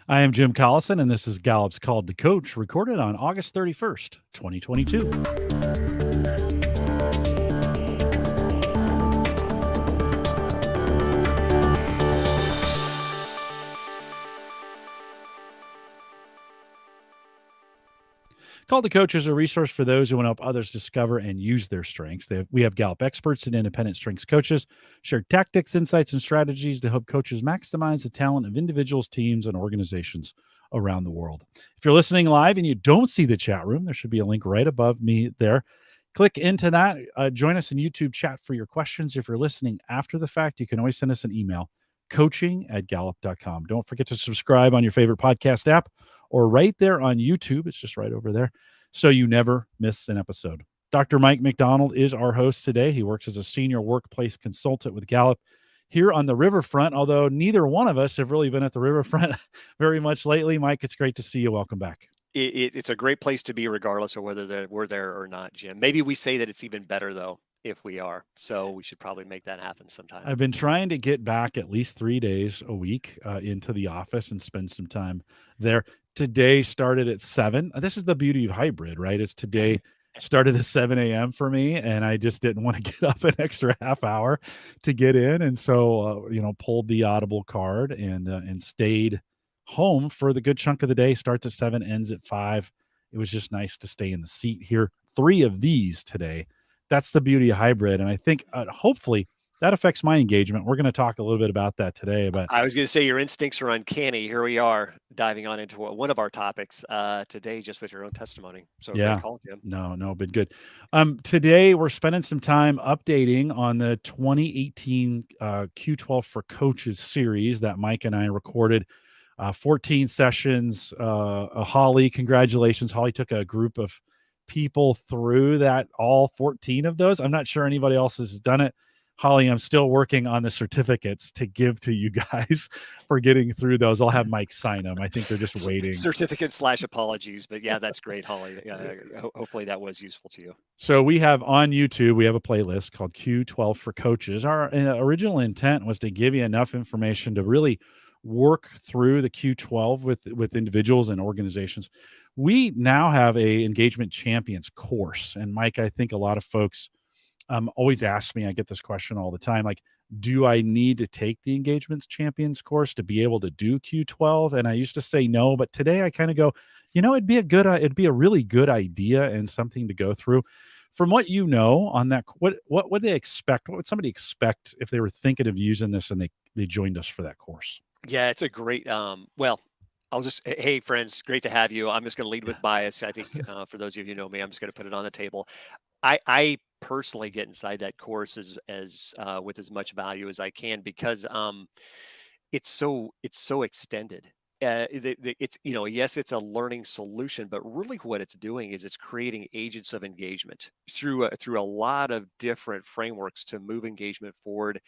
I am Jim Collison, and this is Gallup's Called to Coach, recorded on August 31st, 2022. Called to Coach is a resource for those who want to help others discover and use their strengths. We have Gallup experts and independent strengths coaches share tactics, insights, and strategies to help coaches maximize the talent of individuals, teams, and organizations around the world. If you're listening live and you don't see the chat room, there should be a link right above me there. Click into that. Join us in YouTube chat for your questions. If you're listening after the fact, you can always send us an email, coaching@gallup.com. Don't forget to subscribe on your favorite podcast app or right there on YouTube. It's just right over there, so you never miss an episode. Dr. Mike McDonald is our host today. He works as a senior workplace consultant with Gallup here on the riverfront, although neither one of us have really been at the riverfront very much lately. Mike, it's great to see you. Welcome back. It's a great place to be regardless of whether we're there or not, Jim. Maybe we say that it's even better, though, if we are. So we should probably make that happen sometime. I've been trying to get back at least 3 days a week into the office and spend some time there. Today started at 7. This is the beauty of hybrid, right? It's today started at 7 a.m. for me, and I just didn't want to get up an extra half hour to get in. And so, pulled the Audible card and stayed home for the good chunk of the day. Starts at 7, ends at 5. It was just nice to stay in the seat here. 3 of these today. That's the beauty of hybrid. And I think hopefully that affects my engagement. We're going to talk a little bit about that today. But I was going to say your instincts are uncanny. Here we are diving on into one of our topics today, just with your own testimony. So yeah, great call, Jim. no, been good. Today we're spending some time updating on the 2018 Q12 for Coaches series that Mike and I recorded. 14 sessions. Holly, congratulations. Holly took a group of people through that, all 14 of those. I'm not sure anybody else has done it. Holly, I'm still working on the certificates to give to you guys for getting through those. I'll have Mike sign them. I think they're just waiting. Certificate/apologies, but yeah, that's great, Holly. Hopefully that was useful to you. So we have on YouTube, we have a playlist called Q12 for Coaches. Our original intent was to give you enough information to really work through the Q12 with individuals and organizations. We now have a engagement champions course. And Mike, I think a lot of folks always ask me, I get this question all the time, like, do I need to take the engagements champions course to be able to do Q12? And I used to say no, but today I kind of go, it'd be a really good idea and something to go through. From what you know on that, what would they expect? What would somebody expect if they were thinking of using this and they joined us for that course? Yeah, it's a great, well, hey, friends, great to have you. I'm just going to lead with bias. I think for those of you who know me, I'm just going to put it on the table. I personally get inside that course as with as much value as I can because it's so extended. It's yes, it's a learning solution, but really what it's doing is it's creating agents of engagement through a lot of different frameworks to move engagement forward,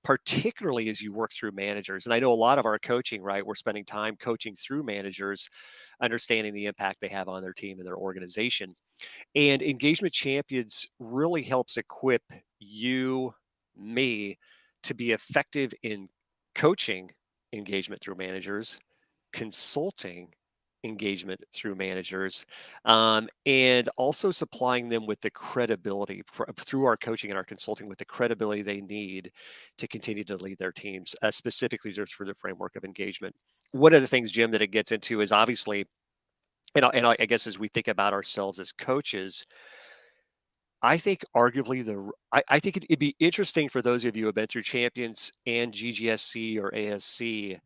particularly as you work through managers. And I know a lot of our coaching, right? We're spending time coaching through managers, understanding the impact they have on their team and their organization. And Engagement Champions really helps equip you, me, to be effective in coaching engagement through managers, consulting engagement through managers, and also supplying them with the credibility through our coaching and our consulting with the credibility they need to continue to lead their teams, specifically just for the framework of engagement. One of the things, Jim, that it gets into is obviously, I guess as we think about ourselves as coaches, I think arguably I think it'd be interesting for those of you who have been through Champions and GGSC or ASC.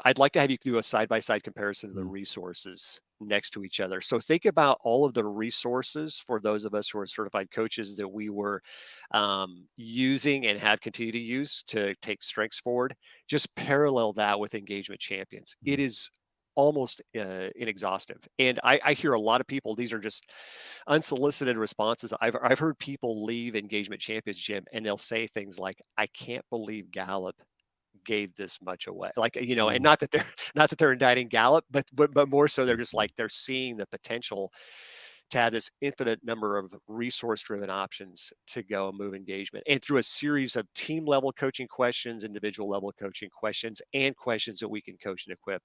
I'd like to have you do a side-by-side comparison of the resources next to each other. So think about all of the resources for those of us who are certified coaches that we were using and have continued to use to take strengths forward. Just parallel that with Engagement Champions. It is almost inexhaustive. And I hear a lot of people, these are just unsolicited responses. I've heard people leave Engagement Champions, Jim, and they'll say things like, I can't believe Gallup gave this much away, like, and not that they're indicting Gallup, but more so they're just like, they're seeing the potential to have this infinite number of resource-driven options to go and move engagement. And through a series of team-level coaching questions, individual-level coaching questions, and questions that we can coach and equip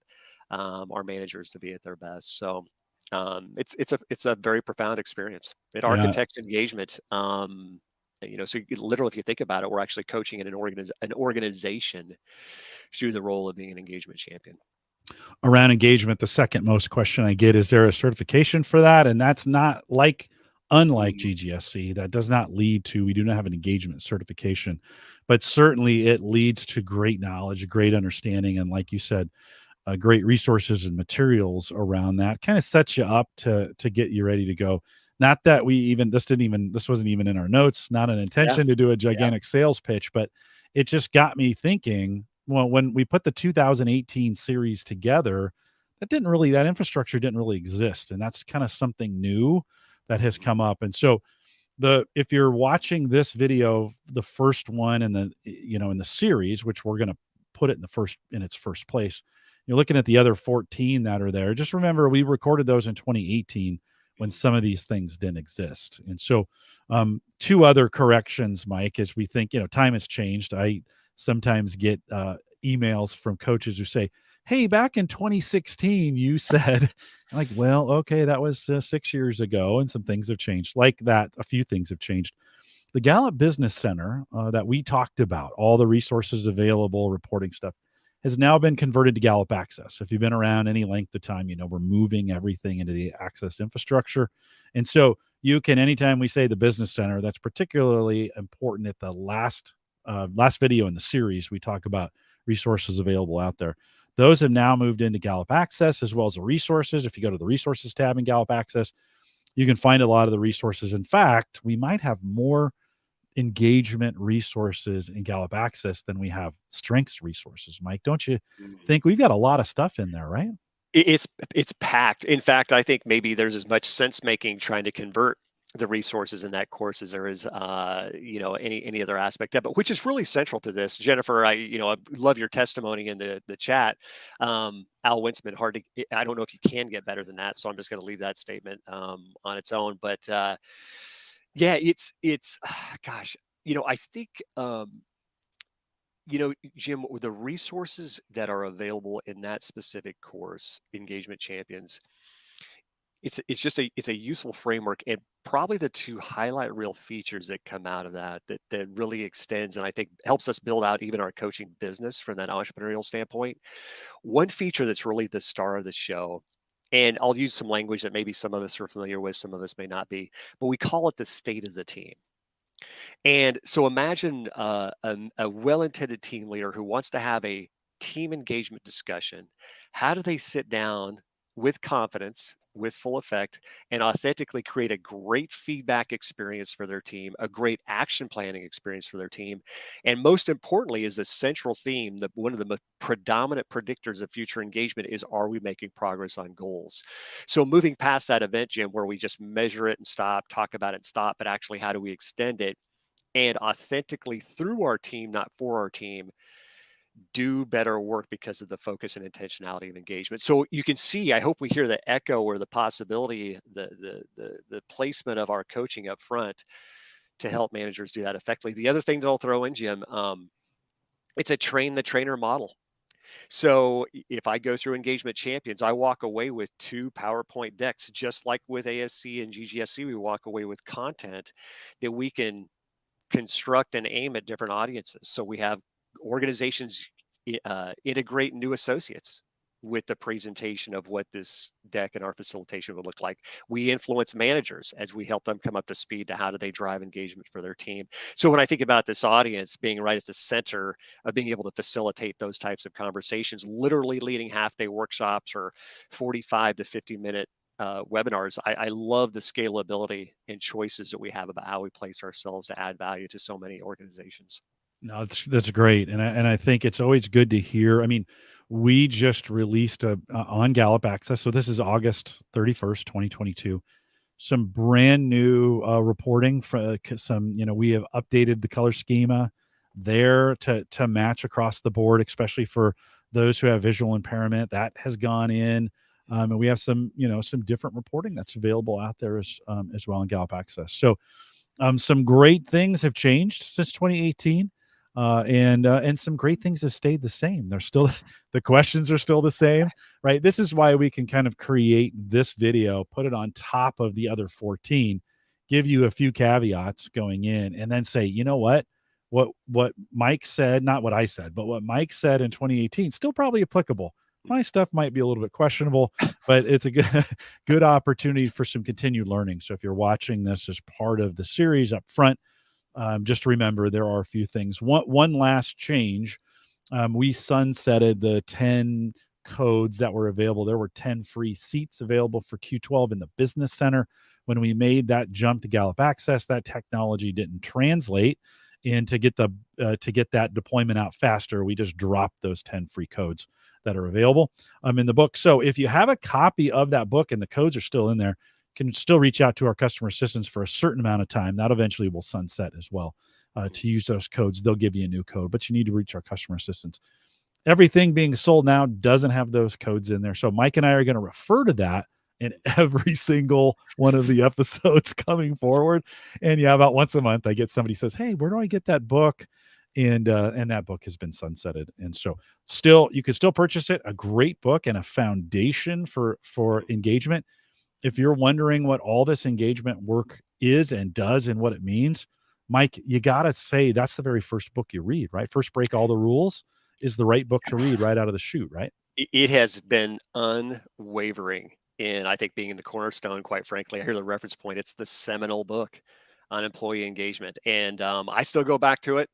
our managers to be at their best. So it's a very profound experience. It architects engagement. So literally, if you think about it, we're actually coaching in an organization through the role of being an engagement champion. Around engagement, the second most question I get, is there a certification for that? And that's not unlike GGSC, that does not lead to, we do not have an engagement certification, but certainly it leads to great knowledge, great understanding. And like you said, great resources and materials around that kind of sets you up to get you ready to go. Not that this wasn't even in our notes, not an intention to do a gigantic sales pitch, but it just got me thinking, well, when we put the 2018 series together, that infrastructure didn't really exist. And that's kind of something new that has come up. And so if you're watching this video, the first one in the series, which we're going to put it in its first place, you're looking at the other 14 that are there. Just remember, we recorded those in 2018 when some of these things didn't exist. And so two other corrections, Mike, as we think, time has changed. I sometimes get emails from coaches who say, hey, back in 2016, you said, I'm like, well, okay, that was 6 years ago, and some things have changed. Like that, a few things have changed. The Gallup Business Center that we talked about, all the resources available, reporting stuff, has now been converted to Gallup Access. If you've been around any length of time, we're moving everything into the Access infrastructure. And so you can, anytime we say the Business Center, that's particularly important. At the last video in the series, we talk about resources available out there. Those have now moved into Gallup Access, as well as the resources. If you go to the resources tab in Gallup Access, you can find a lot of the resources. In fact, we might have more engagement resources in Gallup Access than we have strengths resources. Mike, don't you think we've got a lot of stuff in there, right? It's packed. In fact, I think maybe there's as much sense making trying to convert the resources in that course as there is any other aspect of it, which is really central to this. Jennifer, I love your testimony in the chat. Al Winsman, I don't know if you can get better than that, so I'm just going to leave that statement on its own. But it's gosh, I think Jim, the resources that are available in that specific course, Engagement Champions, it's a useful framework, and probably the two highlight real features that come out of that really extends and I think helps us build out even our coaching business from that entrepreneurial standpoint. One feature that's really the star of the show, and I'll use some language that maybe some of us are familiar with, some of us may not be, but we call it the state of the team. And so imagine a well-intended team leader who wants to have a team engagement discussion. How do they sit down with confidence, with full effect, and authentically create a great feedback experience for their team, a great action planning experience for their team? And most importantly, is the central theme that one of the predominant predictors of future engagement is, are we making progress on goals? So moving past that event, Jim, where we just measure it and stop, talk about it and stop, but actually how do we extend it and authentically through our team, not for our team, do better work because of the focus and intentionality of engagement. So you can see, I hope we hear the echo or the possibility, the placement of our coaching up front to help managers do that effectively. The other thing that I'll throw in, Jim, it's a train the trainer model. So if I go through Engagement Champions, I walk away with 2 PowerPoint decks, just like with ASC and GGSC, we walk away with content that we can construct and aim at different audiences. So we have organizations integrate new associates with the presentation of what this deck and our facilitation would look like. We influence managers as we help them come up to speed to how do they drive engagement for their team. So when I think about this audience being right at the center of being able to facilitate those types of conversations, literally leading half-day workshops or 45 to 50-minute webinars, I love the scalability and choices that we have about how we place ourselves to add value to so many organizations. No, that's great, and I think it's always good to hear. I mean, we just released on Gallup Access, so this is August 31st, 2022. Some brand new reporting for some. We have updated the color schema there to match across the board, especially for those who have visual impairment. That has gone in. And we have some, some different reporting that's available out there as well in Gallup Access. So some great things have changed since 2018, and some great things have stayed the same. They're still the questions are still the same, right? This is why we can kind of create this video, put it on top of the other 14, give you a few caveats going in, and then say, you know what Mike said, not what I said, but what Mike said in 2018, still probably applicable. My stuff might be a little bit questionable, but it's a good opportunity for some continued learning. So if you're watching this as part of the series up front, just remember there are a few things. One last change, we sunsetted the 10 codes that were available. There were 10 free seats available for Q12 in the business center. When we made that jump to Gallup Access, that technology didn't translate. And to get that deployment out faster, we just dropped those 10 free codes that are available in the book. So if you have a copy of that book and the codes are still in there, you can still reach out to our customer assistants for a certain amount of time. That eventually will sunset as well. To use those codes, they'll give you a new code, but you need to reach our customer assistants. Everything being sold now doesn't have those codes in there. So Mike and I are going to refer to that in every single one of the episodes coming forward. And yeah, about once a month, I get somebody says, "Hey, where do I get that book?" And that book has been sunsetted. And so you can still purchase it. A great book and a foundation for engagement. If you're wondering what all this engagement work is and does and what it means, Mike, you got to say that's the very first book you read, right? First Break All the Rules is the right book to read right out of the chute, right? It has been unwavering in, I think, being in the cornerstone, quite frankly. I hear the reference point. It's the seminal book on employee engagement. And I still go back to it.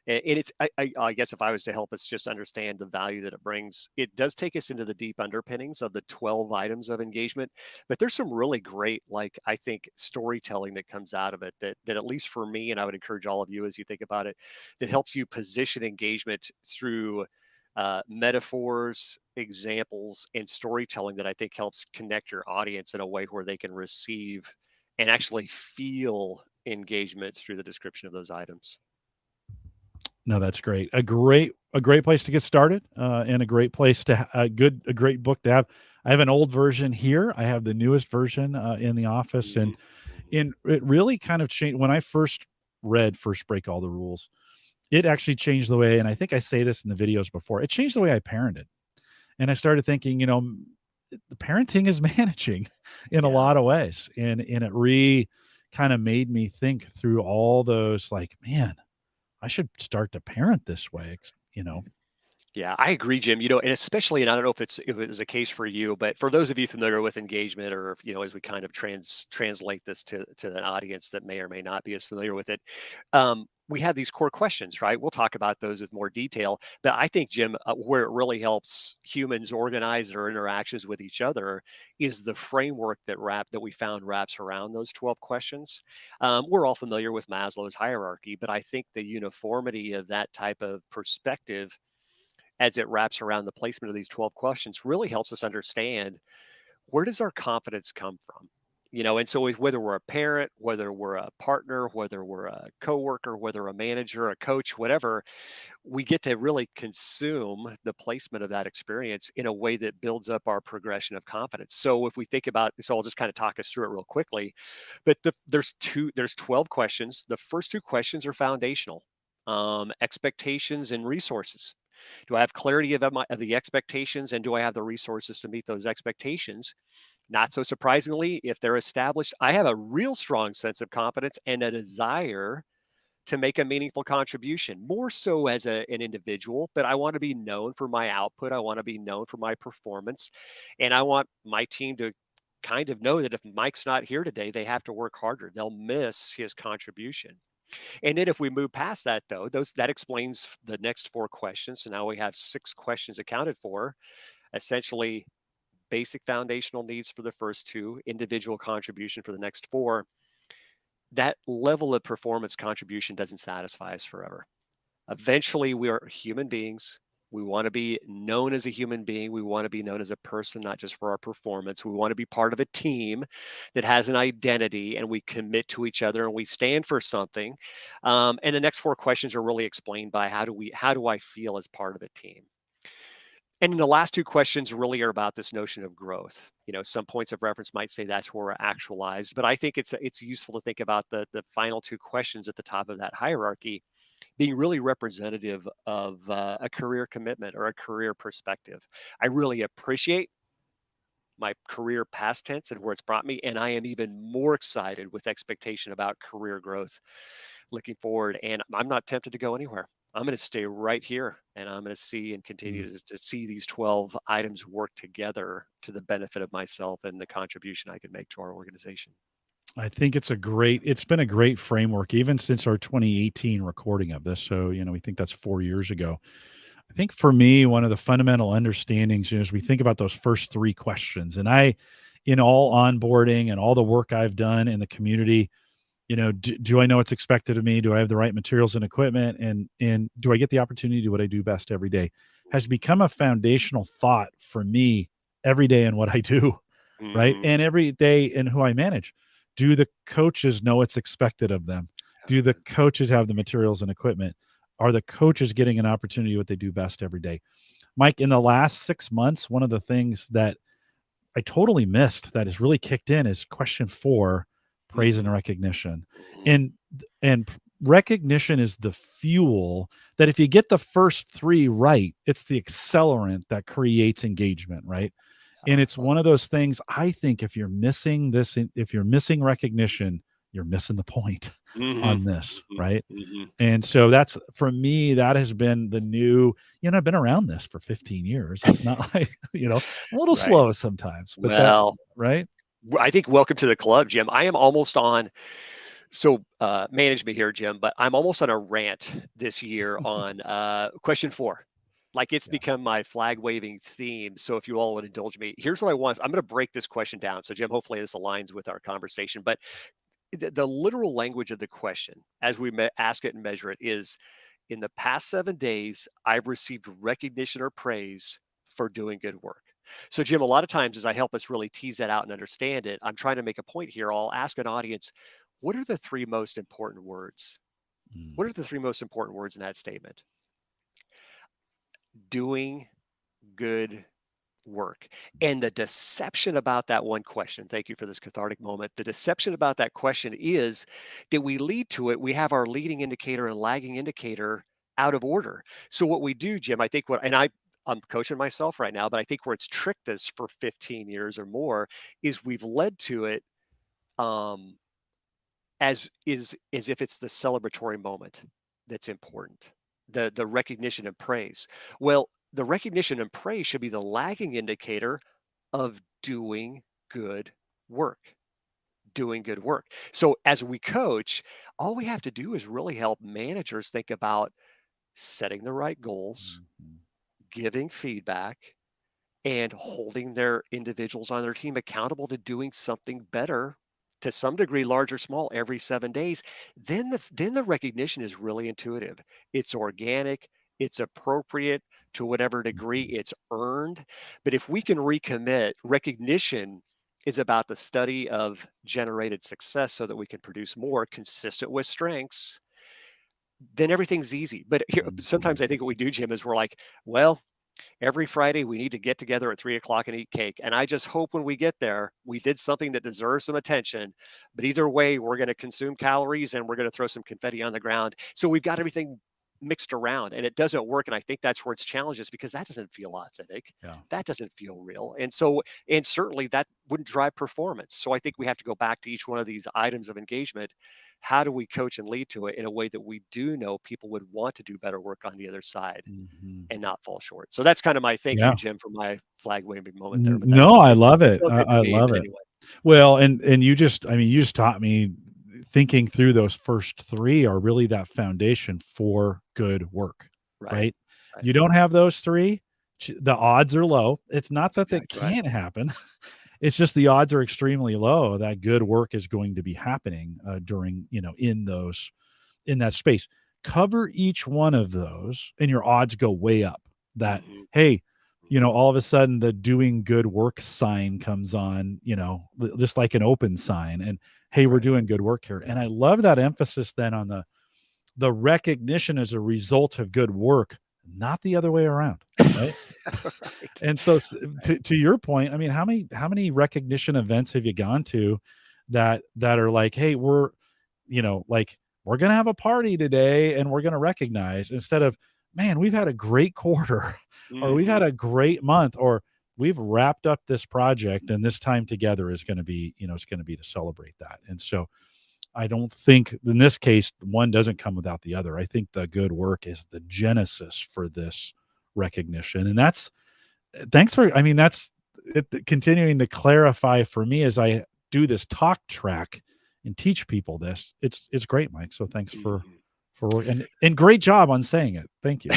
And it's, I guess if I was to help us just understand the value that it brings, it does take us into the deep underpinnings of the 12 items of engagement. But there's some really great, like, I think, storytelling that comes out of it that at least for me, and I would encourage all of you as you think about it, that helps you position engagement through metaphors, examples, and storytelling that I think helps connect your audience in a way where they can receive and actually feel engagement through the description of those items. No, that's great. A great place to get started, and a great place to a great book to have. I have an old version here. I have the newest version in the office, and it really kind of changed when I first read First Break All the Rules. It actually changed the way, and I think I say this in the videos before. It changed the way I parented, and I started thinking, the parenting is managing in a Yeah. lot of ways, and it kind of made me think through all those, like, man, I should start to parent this way, Yeah, I agree, Jim. And especially, and I don't know if it was a case for you, but for those of you familiar with engagement, or as we kind of translate this to an audience that may or may not be as familiar with it, we have these core questions, right? We'll talk about those with more detail. But I think, Jim, where it really helps humans organize their interactions with each other is the framework that we found wraps around those 12 questions. We're all familiar with Maslow's hierarchy, but I think the uniformity of that type of perspective as it wraps around the placement of these 12 questions really helps us understand, where does our confidence come from? And so whether we're a parent, whether we're a partner, whether we're a coworker, whether a manager, a coach, whatever, we get to really consume the placement of that experience in a way that builds up our progression of confidence. So if we think about, so I'll just kind of talk us through it real quickly, but there's 12 questions. The first two questions are foundational. Expectations and resources. Do I have clarity of the expectations, and do I have the resources to meet those expectations? Not so surprisingly, if they're established, I have a real strong sense of confidence and a desire to make a meaningful contribution, more so as an individual, but I want to be known for my output. I want to be known for my performance. And I want my team to kind of know that if Mike's not here today, they have to work harder. They'll miss his contribution. And then if we move past that, though, that explains the next four questions. So now we have 6 questions accounted for, essentially basic foundational needs for the first 2, individual contribution for the next 4. That level of performance contribution doesn't satisfy us forever. Eventually, we are human beings. We want to be known as a human being. We want to be known as a person, not just for our performance. We want to be part of a team that has an identity, and we commit to each other and we stand for something. And the next 4 questions are really explained by how do I feel as part of a team? And the last two questions really are about this notion of growth. Some points of reference might say that's where we're actualized, but I think it's useful to think about the final two questions at the top of that hierarchy being really representative of a career commitment or a career perspective. I really appreciate my career past tense and where it's brought me, and I am even more excited with expectation about career growth looking forward. And I'm not tempted to go anywhere. I'm going to stay right here, and I'm going to see and continue to see these 12 items work together to the benefit of myself and the contribution I can make to our organization. I think it's been a great framework even since our 2018 recording of this. So, we think that's 4 years ago. I think for me, one of the fundamental understandings, as we think about those first three questions, and in all onboarding and all the work I've done in the community, do I know what's expected of me? Do I have the right materials and equipment? And do I get the opportunity to do what I do best every day? Has become a foundational thought for me every day in what I do, right? Mm-hmm. And every day in who I manage. Do the coaches know what's expected of them? Do the coaches have the materials and equipment? Are the coaches getting an opportunity to do what they do best every day? Mike, in the last 6 months, one of the things that I totally missed that has really kicked in is question 4, praise and recognition. And recognition is the fuel that if you get the first 3 right, it's the accelerant that creates engagement, right? And it's one of those things, I think if you're missing recognition, you're missing the point on this, right? And so that's, for me, that has been the new, I've been around this for 15 years. It's not like, a little Right. slow sometimes, but Well, right? I think welcome to the club, Jim. I am almost on, so manage me here, Jim, but I'm almost on a rant this year on question 4. Like it's become my flag waving theme. So if you all would indulge me, here's what I want. I'm going to break this question down. So Jim, hopefully this aligns with our conversation, but the literal language of the question as we ask it and measure it is, in the past 7 days, I've received recognition or praise for doing good work. So Jim, a lot of times as I help us really tease that out and understand it, I'm trying to make a point here. I'll ask an audience, what are the 3 most important words? What are the 3 most important words in that statement? Doing good work. And the deception about that one question, thank you for this cathartic moment. The deception about that question is that we lead to it. We have our leading indicator and lagging indicator out of order. So what we do, Jim, I think I'm coaching myself right now, but I think where it's tricked us for 15 years or more is we've led to it um, as if it's the celebratory moment that's important, the recognition and praise. Well, the recognition and praise should be the lagging indicator of doing good work. Doing good work. So as we coach, all we have to do is really help managers think about setting the right goals, giving feedback, and holding their individuals on their team accountable to doing something better, to some degree, large or small, every 7 days. Then the recognition is really intuitive. It's organic, it's appropriate to whatever degree it's earned. But if we can recommit, recognition is about the study of generated success so that we can produce more consistent with strengths, then everything's easy. But here, sometimes I think what we do, Jim, is we're like, well, every Friday we need to get together at 3 o'clock and eat cake. And I just hope when we get there, we did something that deserves some attention. But either way, we're going to consume calories and we're going to throw some confetti on the ground. So we've got everything mixed around and it doesn't work. And I think that's where it's challenges because that doesn't feel authentic. Yeah. That doesn't feel real. And certainly that wouldn't drive performance. So I think we have to go back to each one of these items of engagement. How do we coach and lead to it in a way that we do know people would want to do better work on the other side and not fall short? So that's kind of my thank you, Jim, for my flag waving moment there. But No, I love it. felt good to I me, love but it. anyway. Well, and you just taught me thinking through those first 3 are really that foundation for good work, right? You don't have those 3, the odds are low. It's not that that can't happen. It's just the odds are extremely low that good work is going to be happening during, in that space. Cover each one of those and your odds go way up that, hey, all of a sudden the doing good work sign comes on, just like an open sign and, hey, we're doing good work here. And I love that emphasis then on the recognition as a result of good work, not the other way around, right? Right. And so to your point, I mean, how many recognition events have you gone to that are like, hey, like we're gonna have a party today and we're gonna recognize, instead of, man, we've had a great quarter or we've had Hmm. a great month, or we've wrapped up this project and this time together is going to be, it's going to be to celebrate that. And so I don't think in this case one doesn't come without the other. I think the good work is the genesis for this recognition. And that's thanks for, I mean, that's it, continuing to clarify for me as I do this talk track and teach people this. It's great, Mike. So thanks Hmm. for and great job on saying it. Thank you.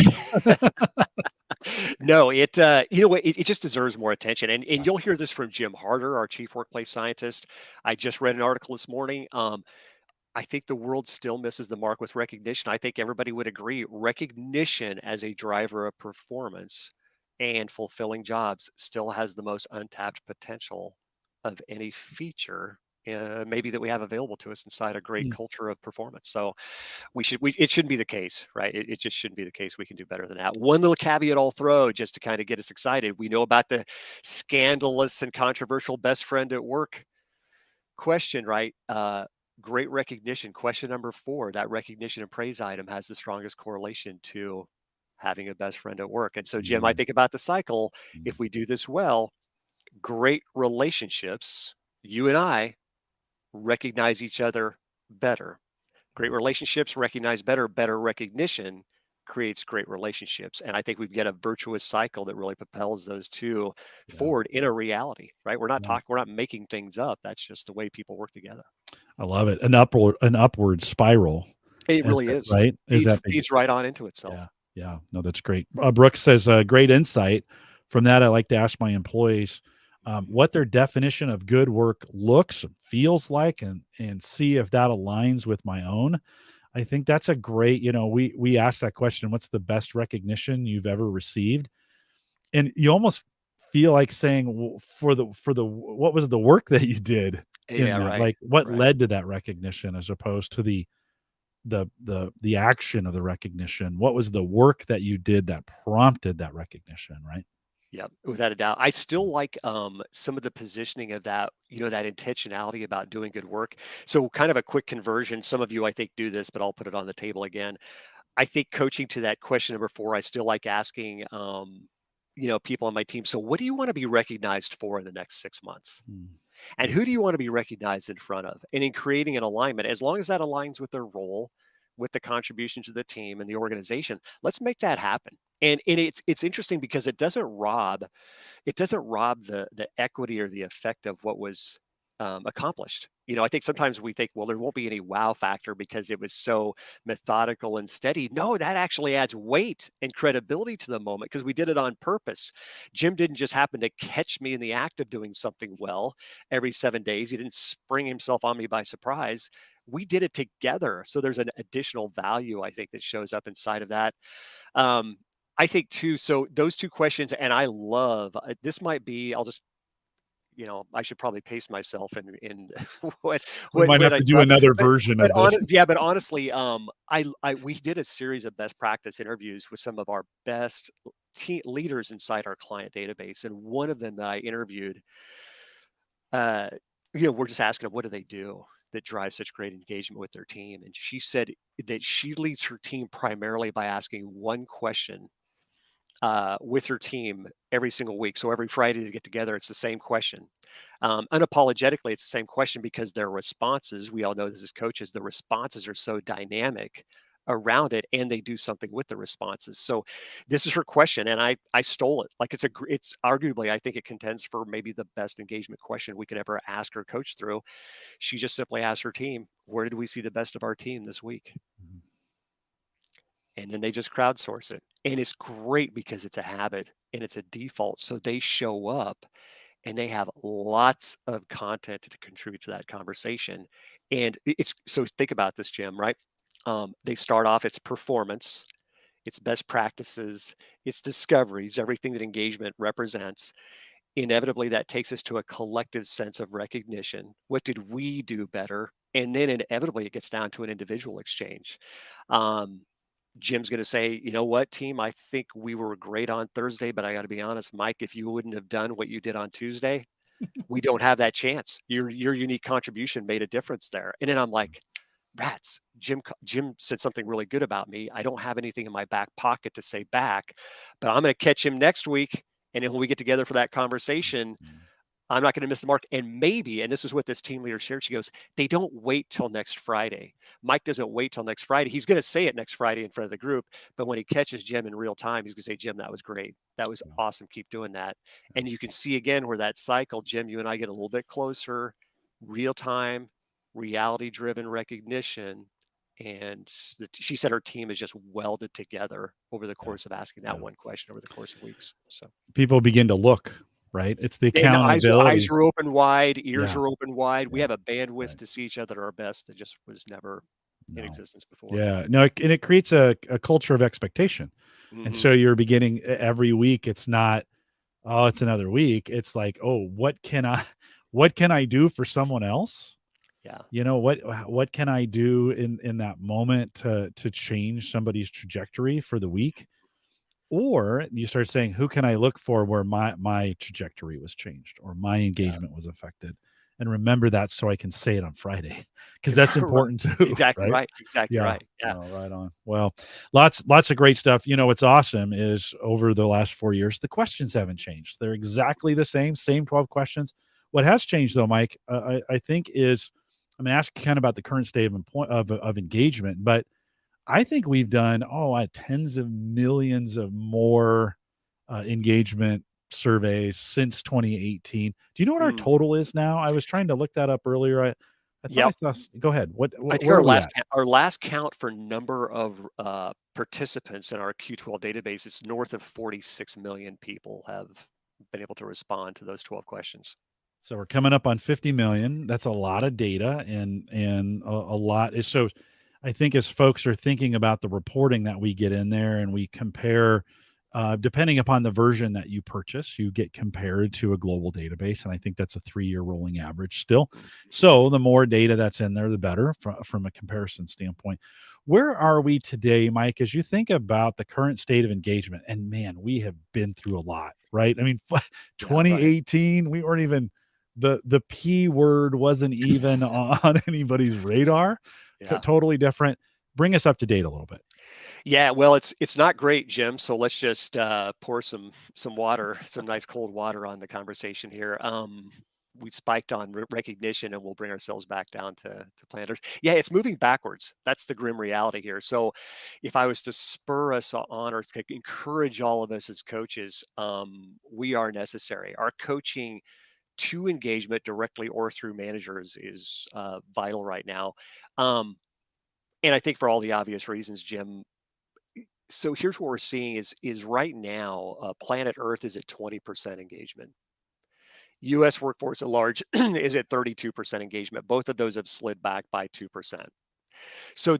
No, you know what, it just deserves more attention, and Yeah. you'll hear this from Jim Harder, our chief workplace scientist. I just read an article this morning. I think the world still misses the mark with recognition. I think everybody would agree recognition as a driver of performance and fulfilling jobs still has the most untapped potential of any feature, maybe that we have available to us inside a great Mm, culture of performance. So it shouldn't be the case, right? It just shouldn't be the case. We can do better than that. One little caveat I'll throw just to kind of get us excited. We know about the scandalous and controversial best friend at work question, right? Great recognition. Question number 4, that recognition and praise item has the strongest correlation to having a best friend at work. And so, Jim, I mm, think about the cycle. mm. If we do this well, great relationships, you and I recognize each other better. Great relationships recognize better. Better recognition creates great relationships. And I think we get a virtuous cycle that really propels those two Yeah. forward in a reality, right? Yeah. We're not making things up. That's just the way people work together. I love it. An upward spiral. It Is really that is. right? Is that Feeds right on into yeah. itself. Yeah. No, that's great. Brooks says, great insight. From that, I like to ask my employees Mhm. what their definition of good work looks, feels like, and see if that aligns with my own. I think that's a great, we asked that question, what's the best recognition you've ever received? And you almost feel like saying, for the what was the work that you did in Yeah, that? right. Like what Right. led to that recognition as opposed to the action of the recognition? What was the work that you did that prompted that recognition, right? Yeah, without a doubt. I still like some of the positioning of that, that intentionality about doing good work. So, kind of a quick conversion. Some of you, I think, do this, but I'll put it on the table again. I think coaching to that question number 4, I still like asking, people on my team. So, what do you want to be recognized for in the next 6 months? Mm, And mm, who do you want to be recognized in front of? And in creating an alignment, as long as that aligns with their role, with the contribution to the team and the organization, let's make that happen. And it's interesting because it doesn't rob the equity or the effect of what was accomplished. I think sometimes we think, well, there won't be any wow factor because it was so methodical and steady. No, that actually adds weight and credibility to the moment because we did it on purpose. Jim didn't just happen to catch me in the act of doing something well every 7 days. He didn't spring himself on me by surprise. We did it together. So there's an additional value, I think, that shows up inside of that. Um, I think too. So those two questions, and I love this. Might be. I'll just. I should probably pace myself in what we might what have I to do drop. another But version of this. yeah, but honestly, I we did a series of best practice interviews with some of our best team leaders inside our client database, and one of them that I interviewed, uh, we're just asking them what do they do that drives such great engagement with their team, and she said that she leads her team primarily by asking one question with her team every single week. So every Friday they get together, it's the same question. Unapologetically, it's the same question because their responses, we all know this as coaches, the responses are so dynamic around it and they do something with the responses. So this is her question and I stole it. Like it's arguably, I think it contends for maybe the best engagement question we could ever ask or coach through. She just simply asked her team, where did we see the best of our team this week? Mhm. And then they just crowdsource it. And it's great because it's a habit and it's a default. So they show up and they have lots of content to contribute to that conversation. And it's so think about this, Jim, right? They start off, it's performance, it's best practices, it's discoveries, everything that engagement represents. Inevitably, that takes us to a collective sense of recognition. What did we do better? And then inevitably, it gets down to an individual exchange. Um, Jim's going to say, you know what, team, I think we were great on Thursday, but I got to be honest, Mike, if you wouldn't have done what you did on Tuesday, we don't have that chance. Your unique contribution made a difference there. And then I'm like, rats, Jim said something really good about me. I don't have anything in my back pocket to say back, but I'm going to catch him next week. And then when we get together for that conversation, I'm not going to miss the mark. And maybe, and this is what this team leader shared, she goes, they don't wait till next Friday. Mike doesn't wait till next Friday. He's going to say it next Friday in front of the group. But when he catches Jim in real time, he's going to say, Jim, that was great. That was awesome. Keep doing that. And you can see again where that cycle, Jim, you and I get a little bit closer, real time, reality driven recognition. And she said her team is just welded together over the course of asking that one question over the course of weeks. So people begin to look, right? It's the and eyes accountability. are open wide, ears Yeah. are open wide. We Yeah. have a bandwidth Right. to see each other at our best that just was never in No. existence before. Yeah. No, and it creates a culture of expectation. And Mhm. so you're beginning every week. It's not, oh, it's another week. It's like, oh, what can I do for someone else? Yeah. You know, what can I do in that moment to change somebody's trajectory for the week? Or you start saying, who can I look for where my trajectory was changed or my Yeah. engagement was affected? And remember that so I can say it on Friday, because that's Right. important too, Exactly right? right. Exactly Yeah. right. Yeah. No, right on. Well, lots of great stuff. You know, what's awesome is over the last 4 years, the questions haven't changed. They're exactly the same 12 questions. What has changed though, Mike, I think is, I'm gonna ask you kind of about the current state of engagement, but I think we've done tens of millions of more engagement surveys since 2018. Do you know what our Mm. total is now? I was trying to look that up earlier. I thought I Yep. saw. Go ahead. I think Where are we at? our last count for number of participants in our Q12 database is north of 46 million people have been able to respond to those 12 questions. So we're coming up on 50 million. That's a lot of data, and a lot is so. I think as folks are thinking about the reporting that we get in there, and we compare, depending upon the version that you purchase, you get compared to a global database, and I think that's a 3-year rolling average still. Mhm. So the more data that's in there, the better from a comparison standpoint. Where are we today, Mike? As you think about the current state of engagement, and man, we have been through a lot, right? I mean, Yeah, right. 2018, we weren't even the P word wasn't even on anybody's radar. Yeah. Totally different. Bring us up to date a little bit. Yeah, well, it's not great, Jim. So let's just pour some water, some nice cold water on the conversation here. We spiked on recognition, and we'll bring ourselves back down to planners. Yeah, it's moving backwards. That's the grim reality here. So, if I was to spur us on or to encourage all of us as coaches, we are necessary. Our coaching to engagement directly or through managers is vital right now. And I think for all the obvious reasons, Jim, so here's what we're seeing is right now, planet Earth is at 20% engagement. U.S. workforce at large is at 32% engagement. Both of those have slid back by 2%. So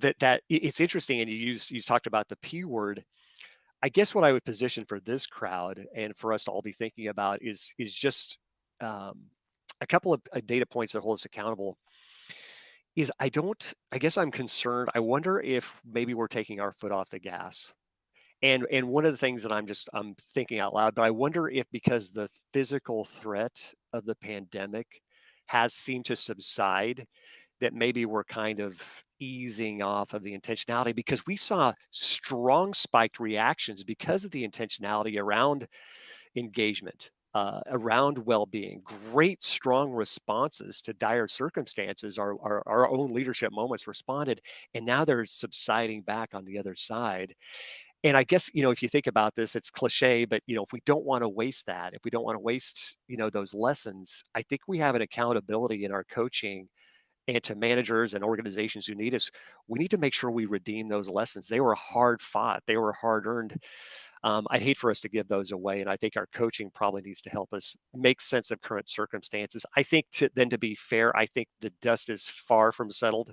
it's interesting, and you talked about the P word. I guess what I would position for this crowd and for us to all be thinking about is just um, a couple of data points that hold us accountable. Is I guess I'm concerned. I wonder if maybe we're taking our foot off the gas. And one of the things that I'm thinking out loud, but I wonder if because the physical threat of the pandemic has seemed to subside, that maybe we're kind of easing off of the intentionality because we saw strong spiked reactions because of the intentionality around engagement, around well-being, great strong responses to dire circumstances. Our own leadership moments responded, and now they're subsiding back on the other side. And I guess, if you think about this, it's cliche, but if we don't want to waste that, if we don't want to waste, those lessons, I think we have an accountability in our coaching and to managers and organizations who need us. We need to make sure we redeem those lessons. They were hard fought. They were hard earned. I'd hate for us to give those away. And I think our coaching probably needs to help us make sense of current circumstances. I think to be fair, I think the dust is far from settled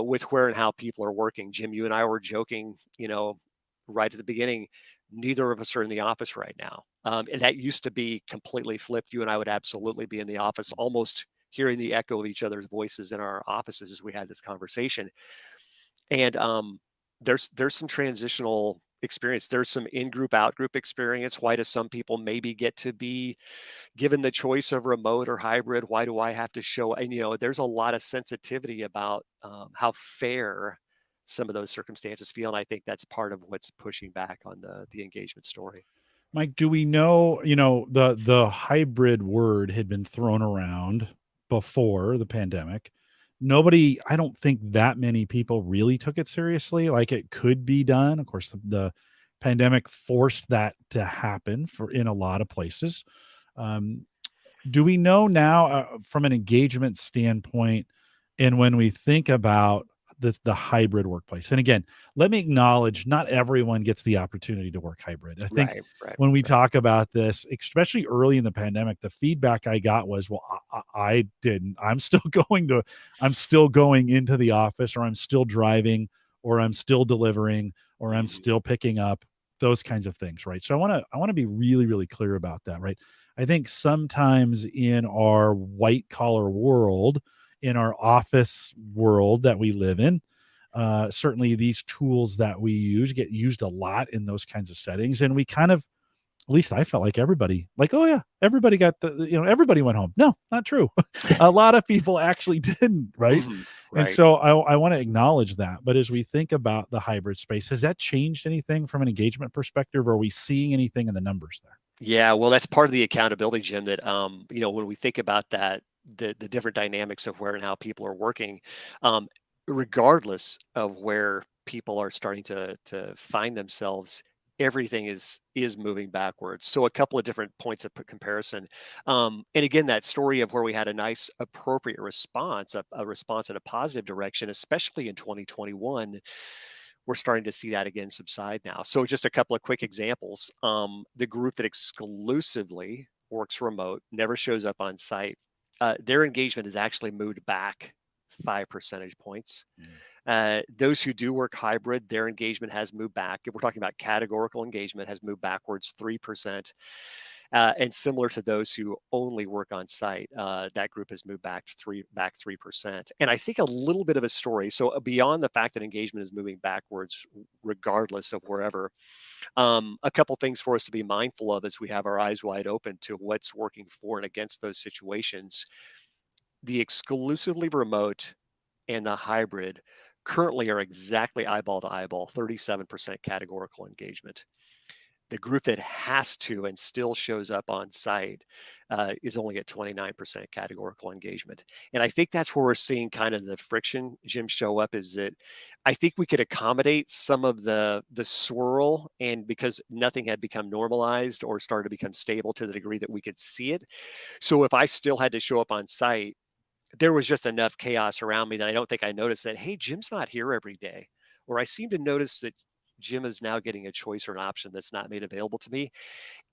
with where and how people are working. Jim, you and I were joking, right at the beginning, neither of us are in the office right now. And that used to be completely flipped. You and I would absolutely be in the office, almost hearing the echo of each other's voices in our offices as we had this conversation. And there's some transitional experience. There's some in-group, out-group experience. Why do some people maybe get to be given the choice of remote or hybrid? Why do I have to show? And there's a lot of sensitivity about how fair some of those circumstances feel, and I think that's part of what's pushing back on the engagement story. Mike, do we know, the hybrid word had been thrown around before the pandemic. Nobody, I don't think that many people really took it seriously. Like it could be done. Of course, the pandemic forced that to happen for in a lot of places. Um, do we know now from an engagement standpoint, and when we think about the hybrid workplace, and again, let me acknowledge not everyone gets the opportunity to work hybrid. I think Right, right, when we right. talk about this, especially early in the pandemic, the feedback I got was, well, I didn't, I'm still going into the office, or I'm still driving, or I'm still delivering, or I'm Mhm. still picking up, those kinds of things, right? So I want to be really, really clear about that, right? I think sometimes in our white collar world, in our office world that we live in, certainly these tools that we use get used a lot in those kinds of settings. And we kind of, at least I felt like everybody, like, oh yeah, everybody got everybody went home. No, not true. A lot of people actually didn't, right? Mhm. And Right. so I want to acknowledge that. But as we think about the hybrid space, has that changed anything from an engagement perspective? Or are we seeing anything in the numbers there? Yeah, well, that's part of the accountability, Jim, that when we think about that, the different dynamics of where and how people are working, um, regardless of where people are starting to find themselves, everything is moving backwards. So a couple of different points of comparison. And again, that story of where we had a nice appropriate response, a response in a positive direction, especially in 2021, we're starting to see that again subside now. So just a couple of quick examples. The group that exclusively works remote, never shows up on site, their engagement has actually moved back 5 percentage points. Mm. Those who do work hybrid, their engagement has moved back. If we're talking about categorical engagement, has moved backwards 3%. And similar to those who only work on site, that group has moved back 3%. And I think a little bit of a story. So beyond the fact that engagement is moving backwards, regardless of wherever, a couple things for us to be mindful of as we have our eyes wide open to what's working for and against those situations. The exclusively remote and the hybrid currently are exactly eyeball to eyeball, 37% categorical engagement. The group that has to and still shows up on site is only at 29% categorical engagement. And I think that's where we're seeing kind of the friction, Jim, show up, is that I think we could accommodate some of the swirl, and because nothing had become normalized or started to become stable to the degree that we could see it. So if I still had to show up on site, there was just enough chaos around me that I don't think I noticed that, hey, Jim's not here every day. Or I seem to notice that Jim is now getting a choice or an option that's not made available to me.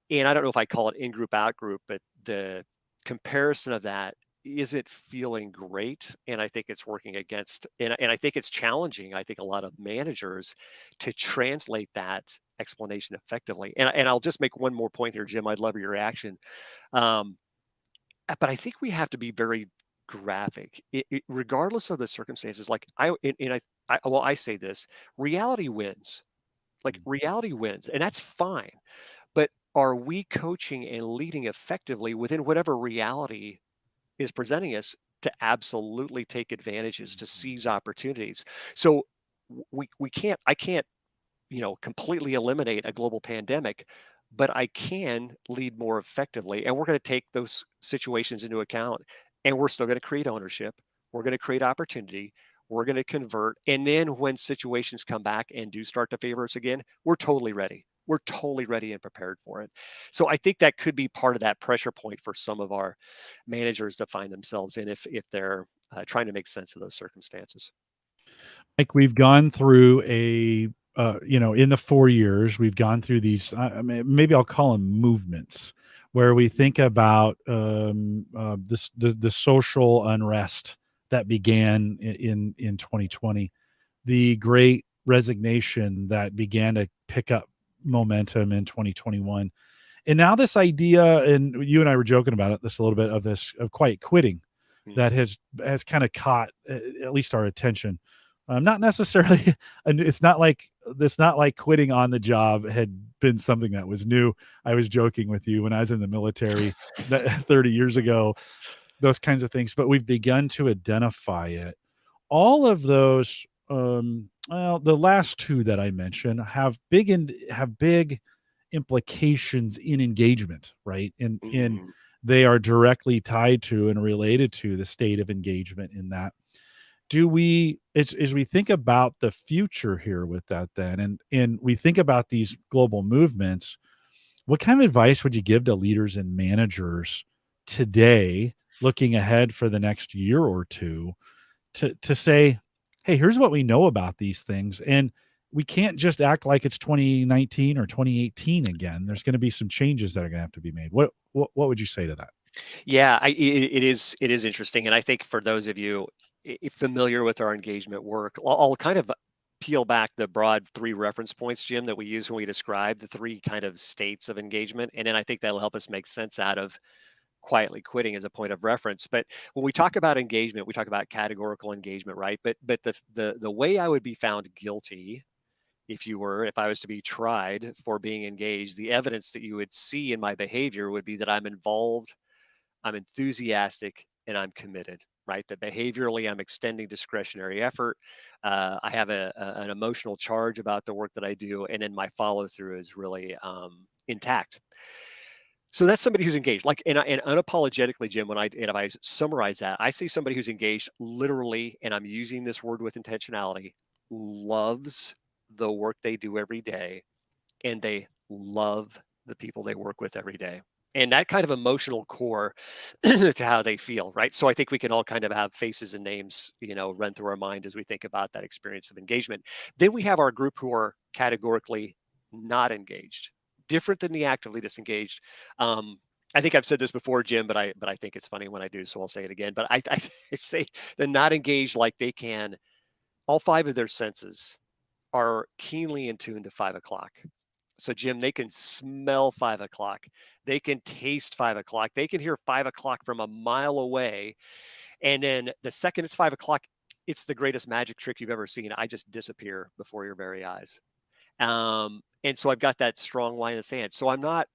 And I don't know if I call it in group, out group, but the comparison of that isn't feeling great. And I think it's working against, and I think it's challenging, I think, a lot of managers to translate that explanation effectively. And I'll just make one more point here, Jim. I'd love your reaction. Um, but I think we have to be very graphic, regardless of the circumstances. Like I say this: reality wins. Like Mm. reality wins, and that's fine. But are we coaching and leading effectively within whatever reality is presenting us to absolutely take advantages, to Mhm. seize opportunities? So we can't. I can't completely eliminate a global pandemic, but I can lead more effectively. And we're going to take those situations into account, and we're still going to create ownership. We're going to create opportunity. We're going to convert. And then when situations come back and do start to favor us again, we're totally ready. We're totally ready and prepared for it. So I think that could be part of that pressure point for some of our managers to find themselves in if they're trying to make sense of those circumstances. Like we've gone through in the 4 years, we've gone through these, I mean, maybe I'll call them movements, where we think about the social unrest that began in 2020, the great resignation that began to pick up momentum in 2021. And now this idea, and you and I were joking about it, this a little bit, of quiet quitting that Mhm. has kind of caught at least our attention. Not necessarily, and it's not like quitting on the job had been something that was new. I was joking with you when I was in the military 30 years ago, those kinds of things, but we've begun to identify it. All of those, well, the last two that I mentioned have big implications in engagement, right? In Mhm. they are directly tied to and related to the state of engagement in that. Do we, as we think about the future here with that then, and we think about these global movements, what kind of advice would you give to leaders and managers today, looking ahead for the next year or two, to say, hey, here's what we know about these things, and we can't just act like it's 2019 or 2018 again. There's going to be some changes that are going to have to be made. What would you say to that? Yeah, it is interesting, and I think for those of you familiar with our engagement work, I'll kind of peel back the broad three reference points, Jim, that we use when we describe the three kind of states of engagement, and then I think that'll help us make sense out of quietly quitting as a point of reference. But when we talk about engagement, we talk about categorical engagement, right? But the way I would be found guilty if I was to be tried for being engaged, the evidence that you would see in my behavior would be that I'm involved, I'm enthusiastic, and I'm committed, right? That behaviorally, I'm extending discretionary effort. I have an emotional charge about the work that I do, and then my follow through is really intact. So that's somebody who's engaged, like, and unapologetically, Jim. If I summarize that, I see somebody who's engaged, literally, and I'm using this word with intentionality, loves the work they do every day, and they love the people they work with every day. And that kind of emotional core to how they feel, right? So I think we can all kind of have faces and names, run through our mind as we think about that experience of engagement. Then we have our group who are categorically not engaged, different than the actively disengaged. I think I've said this before, Jim, but I think it's funny when I do, so I'll say it again. But I say the not engaged, like they can, all five of their senses are keenly in tune to 5 o'clock. So, Jim, they can smell 5 o'clock. They can taste 5 o'clock. They can hear 5 o'clock from a mile away. And then the second it's 5 o'clock, it's the greatest magic trick you've ever seen. I just disappear before your very eyes. And so I've got that strong line of sand. So I'm not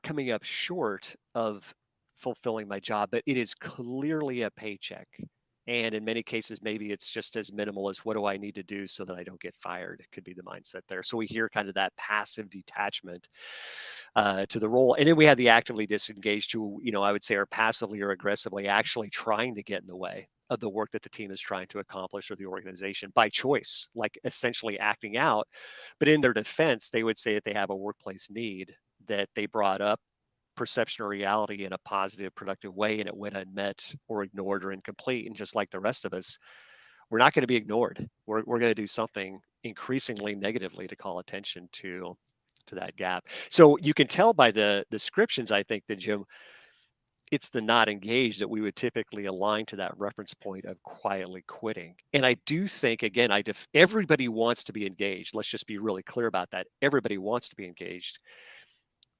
coming up short of fulfilling my job, but it is clearly a paycheck. And in many cases, maybe it's just as minimal as what do I need to do so that I don't get fired? Could be the mindset there. So we hear kind of that passive detachment to the role. And then we have the actively disengaged who, I would say are passively or aggressively actually trying to get in the way of the work that the team is trying to accomplish or the organization by choice, like essentially acting out. But in their defense, they would say that they have a workplace need that they brought up perception or reality in a positive, productive way, and it went unmet or ignored or incomplete. And just like the rest of us, we're not going to be ignored. We're going to do something increasingly negatively to call attention to that gap. So you can tell by the descriptions, I think, that Jim, it's the not engaged that we would typically align to that reference point of quietly quitting. And I do think, again, everybody wants to be engaged. Let's just be really clear about that. Everybody wants to be engaged.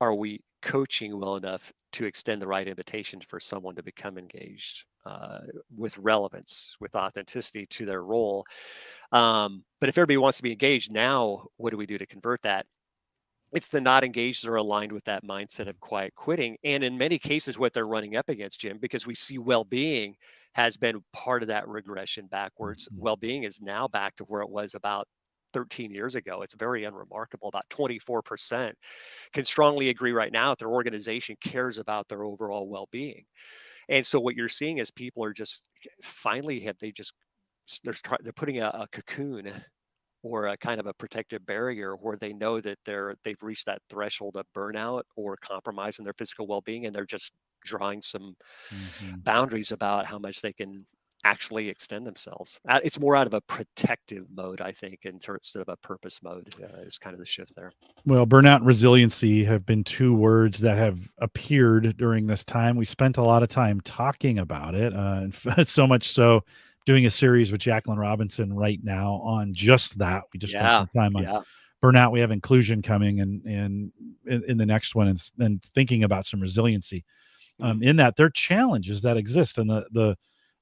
Are we coaching well enough to extend the right invitation for someone to become engaged with relevance, with authenticity to their role? But if everybody wants to be engaged now, what do we do to convert that? It's the not engaged that are aligned with that mindset of quiet quitting. And in many cases, what they're running up against, Jim, because we see well-being has been part of that regression backwards. Mhm. Well-being is now back to where it was about 13 years ago. It's very unremarkable. About 24% can strongly agree right now that their organization cares about their overall well-being. And so what you're seeing is people are just finally they're putting a cocoon or a kind of a protective barrier where they know that they've reached that threshold of burnout or compromise in their physical well-being, and they're just drawing some Mhm. boundaries about how much they can actually extend themselves. It's more out of a protective mode, I think, instead of a purpose mode is kind of the shift there. Well, burnout and resiliency have been two words that have appeared during this time. We spent a lot of time talking about it, so much so doing a series with Jacqueline Robinson right now on just that. We just spent Yeah, some time on yeah. burnout. We have inclusion coming, and in the next one, and thinking about some resiliency. Mm. In that there are challenges that exist, and the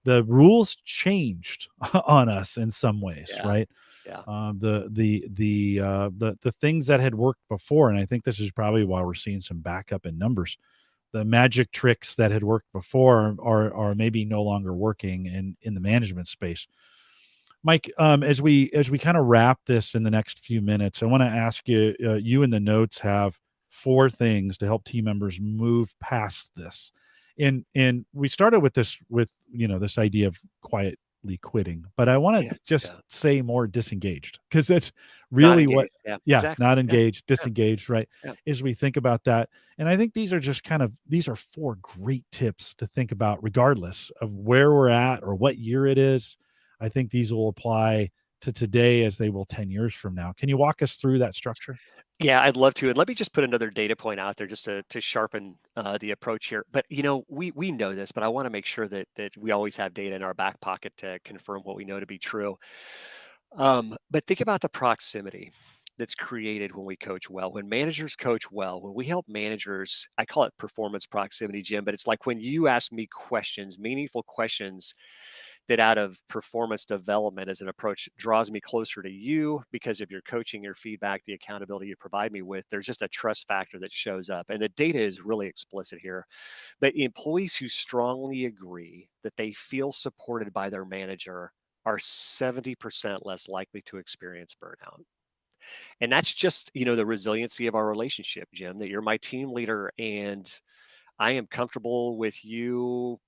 the rules changed on us in some ways, Yeah. right? Yeah. The things that had worked before, and I think this is probably why we're seeing some backup in numbers. The magic tricks that had worked before are maybe no longer working in the management space. Mike, as we kind of wrap this in the next few minutes, I want to ask you. You in the notes have 4 things to help team members move past this. And we started with this this idea of quietly quitting, but I want to Yeah. just Yeah. say more disengaged, because that's Not really what. engaged. Yeah. Yeah, Exactly. not Yeah. engaged, Yeah. disengaged, right? Yeah. As we think about that, and I think these are 4 great tips to think about, regardless of where we're at or what year it is. I think these will apply to today as they will 10 years from now. Can you walk us through that structure? Yeah, I'd love to. And let me just put another data point out there just to sharpen the approach here. But we know this, but I want to make sure that we always have data in our back pocket to confirm what we know to be true. But think about the proximity that's created when we coach well. When managers coach well, when we help managers, I call it performance proximity, Jim, but it's like when you ask me questions, meaningful questions that out of performance development as an approach draws me closer to you because of your coaching, your feedback, the accountability you provide me with. There's just a trust factor that shows up. And the data is really explicit here. But employees who strongly agree that they feel supported by their manager are 70% less likely to experience burnout. And that's just, the resiliency of our relationship, Jim, that you're my team leader and I am comfortable with you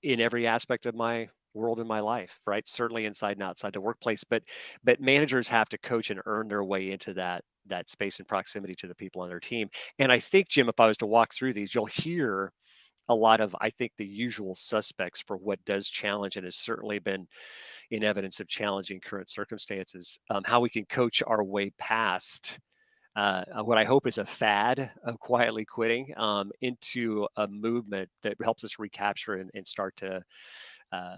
in every aspect of my world in my life, right? Certainly inside and outside the workplace, but managers have to coach and earn their way into that space and proximity to the people on their team. And I think, Jim, if I was to walk through these, you'll hear a lot of, I think, the usual suspects for what does challenge and has certainly been in evidence of challenging current circumstances. How we can coach our way past what I hope is a fad of quietly quitting into a movement that helps us recapture and start to uh,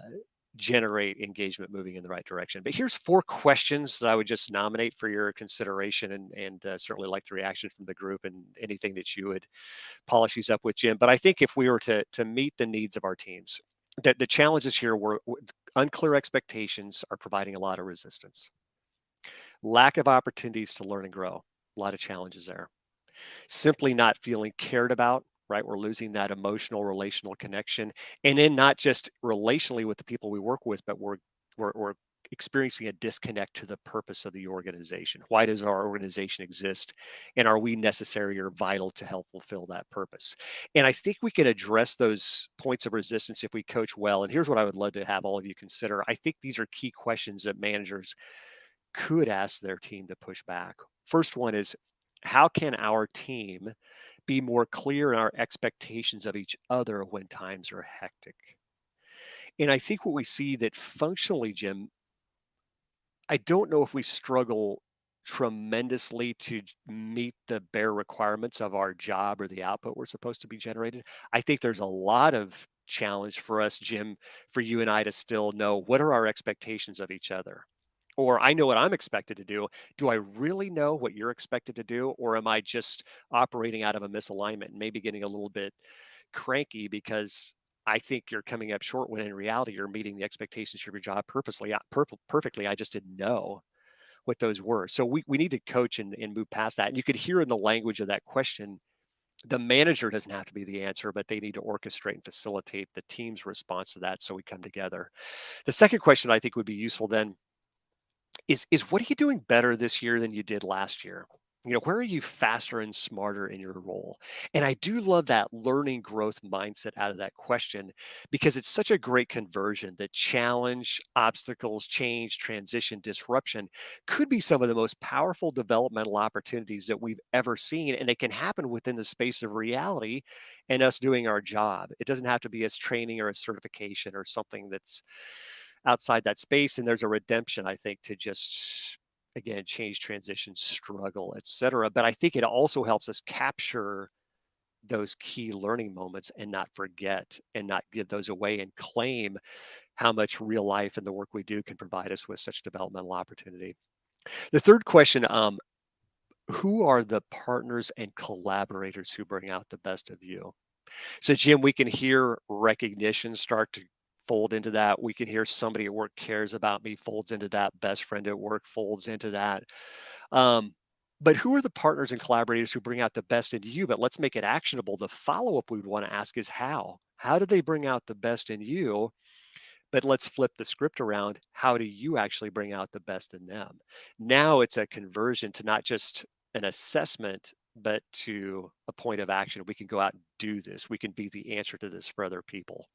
generate engagement moving in the right direction. But here's 4 questions that I would just nominate for your consideration and certainly like the reaction from the group and anything that you would polish these up with, Jim. But I think if we were to meet the needs of our teams, that the challenges here were unclear expectations are providing a lot of resistance, lack of opportunities to learn and grow, a lot of challenges there, simply not feeling cared about, right? We're losing that emotional relational connection. And then not just relationally with the people we work with, but we're experiencing a disconnect to the purpose of the organization. Why does our organization exist? And are we necessary or vital to help fulfill that purpose? And I think we can address those points of resistance if we coach well. And here's what I would love to have all of you consider. I think these are key questions that managers could ask their team to push back. First one is, how can our team be more clear in our expectations of each other when times are hectic? And I think what we see that functionally, Jim, I don't know if we struggle tremendously to meet the bare requirements of our job or the output we're supposed to be generated. I think there's a lot of challenge for us, Jim, for you and I to still know what are our expectations of each other. Or I know what I'm expected to do. Do I really know what you're expected to do? Or am I just operating out of a misalignment and maybe getting a little bit cranky because I think you're coming up short when in reality you're meeting the expectations of your job perfectly. I just didn't know what those were. So we need to coach and move past that. And you could hear in the language of that question, the manager doesn't have to be the answer, but they need to orchestrate and facilitate the team's response to that so we come together. The second question I think would be useful then is what are you doing better this year than you did last year? Where are you faster and smarter in your role? And I do love that learning growth mindset out of that question because it's such a great conversion that challenge, obstacles, change, transition, disruption could be some of the most powerful developmental opportunities that we've ever seen. And it can happen within the space of reality and us doing our job. It doesn't have to be as training or a certification or something that's outside that space. And there's a redemption, I think, to just again change, transition, struggle, etc. But I think it also helps us capture those key learning moments and not forget and not give those away and claim how much real life and the work we do can provide us with such developmental opportunity. The third question, who are the partners and collaborators who bring out the best of you? So, Jim, we can hear recognition start to fold into that. We can hear somebody at work cares about me, folds into that. Best friend at work folds into that. Um, but who are the partners and collaborators who bring out the best in you? But let's make it actionable. The follow-up we would want to ask is how? How do they bring out the best in you? But let's flip the script around. How do you actually bring out the best in them? Now it's a conversion to not just an assessment, but to a point of action. We can go out and do this. We can be the answer to this for other people.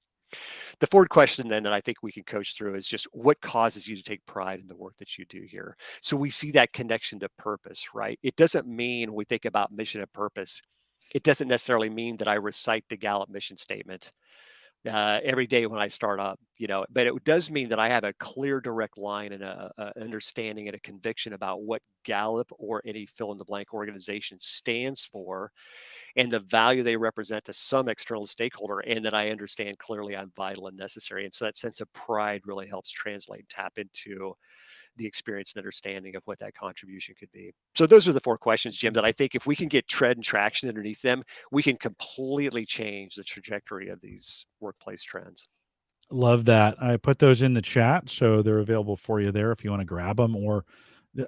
The forward question then that I think we can coach through is just what causes you to take pride in the work that you do here? So we see that connection to purpose, right? It doesn't mean when we think about mission and purpose, it doesn't necessarily mean that I recite the Gallup mission statement every day when I start up, but it does mean that I have a clear, direct line and a understanding and a conviction about what Gallup or any fill in the blank organization stands for and the value they represent to some external stakeholder, and that I understand clearly I'm vital and necessary. And so that sense of pride really helps translate, tap into the experience and understanding of what that contribution could be. So those are the four questions, Jim, that I think if we can get tread and traction underneath them, we can completely change the trajectory of these workplace trends. Love that. I put those in the chat, so they're available for you there if you want to grab them or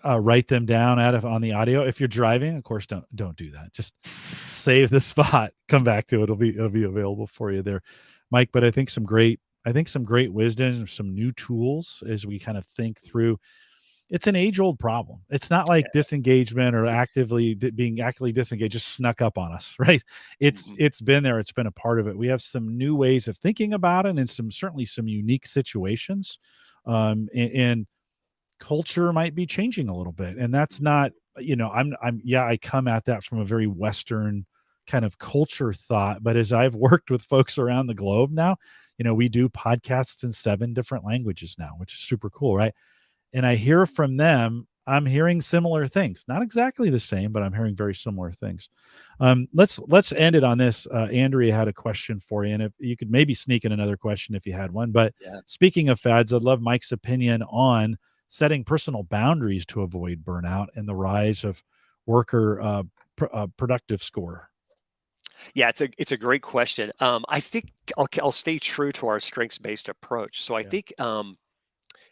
write them down on the audio. If you're driving, of course, don't do that. Just save the spot. Come back to it. It'll be available for you there, Mike. But I think some great wisdom, some new tools as we kind of think through. It's an age-old problem. It's not like disengagement or being actively disengaged just snuck up on us, right? It's been there. It's been a part of it. We have some new ways of thinking about it, and certainly some unique situations. And culture might be changing a little bit, and that's not, I come at that from a very Western kind of culture thought. But as I've worked with folks around the globe now, we do podcasts in 7 different languages now, which is super cool, right? And I hear from them, I'm hearing similar things, not exactly the same, but I'm hearing very similar things. Let's end it on this. Andrea had a question for you, and if you could maybe sneak in another question if you had one. But Yeah. speaking of fads, I'd love Mike's opinion on setting personal boundaries to avoid burnout and the rise of worker productive score. Yeah, it's a great question. I think I'll stay true to our strengths based approach. So I Yeah. think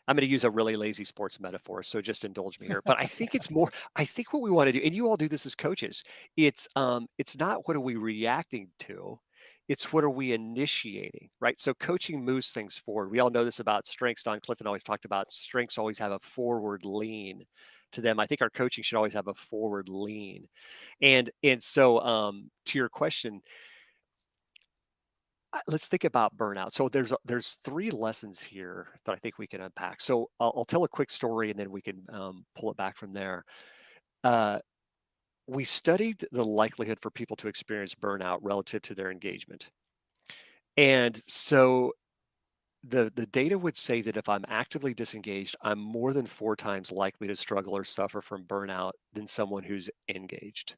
I'm going to use a really lazy sports metaphor, so just indulge me here. But I think it's more. I think what we want to do, and you all do this as coaches. It's not what are we reacting to, it's what are we initiating, right? So coaching moves things forward. We all know this about strengths. Don Clifton always talked about strengths always have a forward lean to them. I think our coaching should always have a forward lean, and so to your question, let's think about burnout. So there's 3 lessons here that I think we can unpack. So I'll tell a quick story and then we can pull it back from there. Uh, we studied the likelihood for people to experience burnout relative to their engagement, and so the data would say that if I'm actively disengaged, I'm more than 4 times likely to struggle or suffer from burnout than someone who's engaged.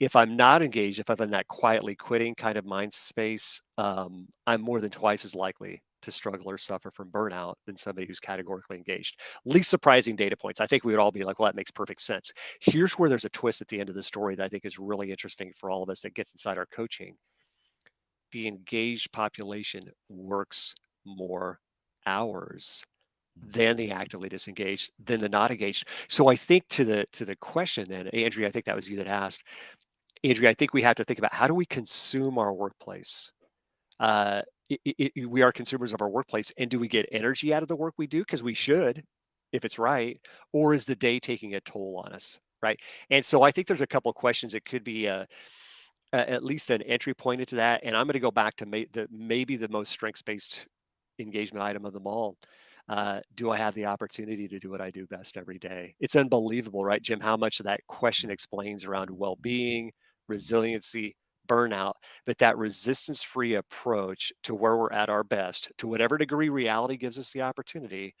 If I'm not engaged, if I'm in that quietly quitting kind of mind space, I'm more than twice as likely to struggle or suffer from burnout than somebody who's categorically engaged. Least surprising data points. I think we would all be like, well, that makes perfect sense. Here's where there's a twist at the end of the story that I think is really interesting for all of us that gets inside our coaching. The engaged population works more hours than the actively disengaged, than the not engaged. So I think to the question then, Andrea, I think that was you that asked. Andrea, I think we have to think about how do we consume our workplace? Uh, we are consumers of our workplace, and do we get energy out of the work we do? Because we should, if it's right, or is the day taking a toll on us, right? And so I think there's a couple of questions. It could be at least an entry point into that. And I'm going to go back to maybe the most strengths-based engagement item of them all. Do I have the opportunity to do what I do best every day? It's unbelievable, right, Jim, how much of that question explains around well-being, resiliency, burnout, but that resistance-free approach to where we're at our best, to whatever degree reality gives us the opportunity,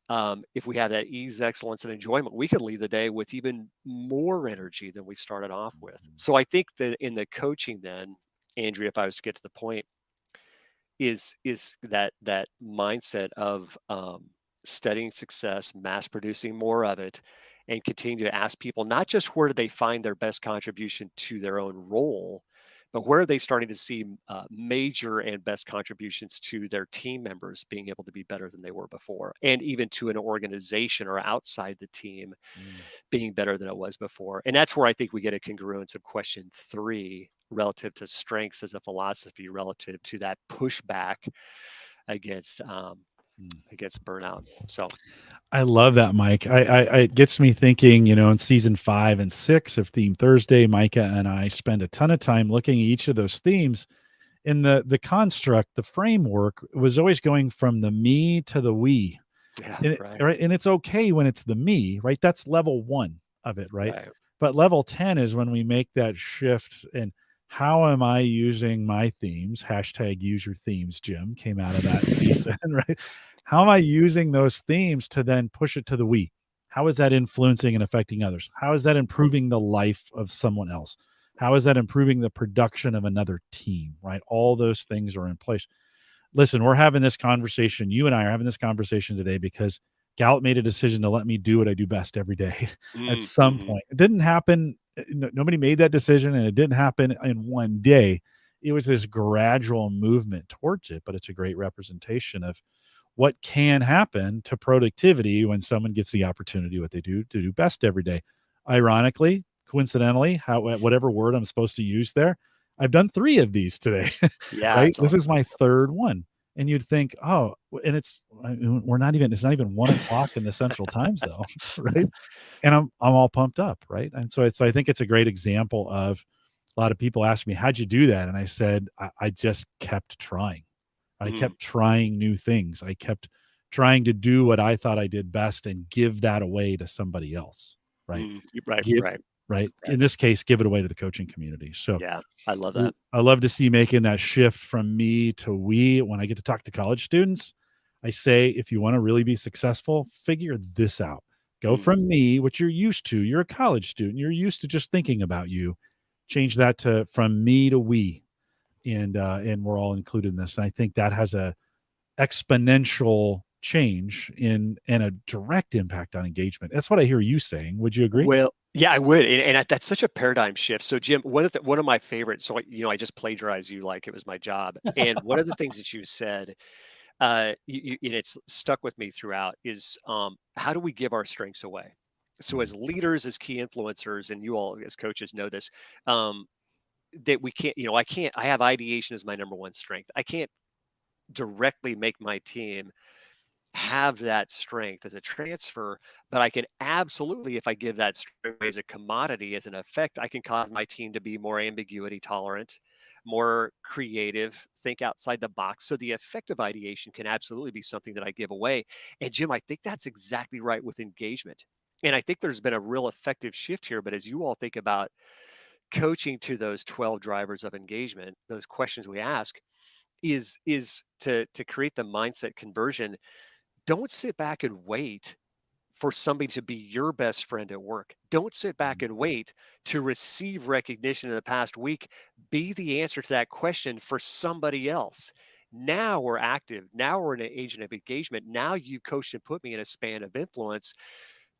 if we have that ease, excellence, and enjoyment, we could leave the day with even more energy than we started off with. So I think that in the coaching then, Andrea, if I was to get to the point, is that mindset of studying success, mass producing more of it, and continue to ask people not just where do they find their best contribution to their own role, but where are they starting to see major and best contributions to their team members being able to be better than they were before, and even to an organization or outside the team being better than it was before? And that's where I think we get a congruence of question 3 relative to strengths as a philosophy, relative to that pushback against burnout. So I love that, Mike. It gets me thinking, in season 5 and 6 of Theme Thursday, Micah and I spend a ton of time looking at each of those themes. In the construct, the framework was always going from the me to the we. yeah, right, Right. And it's okay when it's the me, right? That's level 1 of it, right? right. But level 10 is when we make that shift. And how am I using my themes? Hashtag use your themes, Jim, came out of that season, right? How am I using those themes to then push it to the we? How is that influencing and affecting others? How is that improving the life of someone else? How is that improving the production of another team, right? All those things are in place. Listen, we're having this conversation. You and I are having this conversation today because Gallup made a decision to let me do what I do best every day at some Mm-hmm. point. It didn't happen. Nobody made that decision, and it didn't happen in one day. It was this gradual movement towards it, but it's a great representation of what can happen to productivity when someone gets the opportunity, what they do to do best every day. Ironically, coincidentally, whatever word I'm supposed to use there, I've done 3 of these today, Yeah, right? it's This is awesome. my 3rd one. And you'd think, oh, and it's not even 1 o'clock in the central time zone, right? And I'm all pumped up, right? And so I think it's a great example of a lot of people ask me, how'd you do that? And I said, I just kept trying. I Mm, kept trying new things. I kept trying to do what I thought I did best and give that away to somebody else, right? right, Give right, right. right. In this case, give it away to the coaching community. So Yeah, I love that. I love to see making that shift from me to we. When I get to talk to college students, I say, if you want to really be successful, figure this out. Go Mm, from me, what you're used to. You're a college student. You're used to just thinking about you. Change that to from me to we, and we're all included in this. And I think that has a exponential change in and a direct impact on engagement. That's what I hear you saying. Would you agree? well, yeah, I would, and that's such a paradigm shift. So, Jim, one of my favorites. So, I just plagiarized you like it was my job. And one of the things that you said, and it's stuck with me throughout, is how do we give our strengths away? So, Mm, as leaders, as key influencers, and you all as coaches know this, um, that we can't. I can't. I have ideation as my number one strength. I can't directly make my team have that strength as a transfer, but I can absolutely, if I give that strength as a commodity, as an effect, I can cause my team to be more ambiguity tolerant, more creative, think outside the box. So the effective ideation can absolutely be something that I give away. And Jim, I think that's exactly right with engagement. And I think there's been a real effective shift here. But as you all think about coaching to those 12 drivers of engagement, those questions we ask, is to create the mindset conversion. Don't sit back and wait for somebody to be your best friend at work. Don't sit back mm, and wait to receive recognition in the past week. Be the answer to that question for somebody else. Now we're active. Now we're an agent of engagement. Now you've coached and put me in a span of influence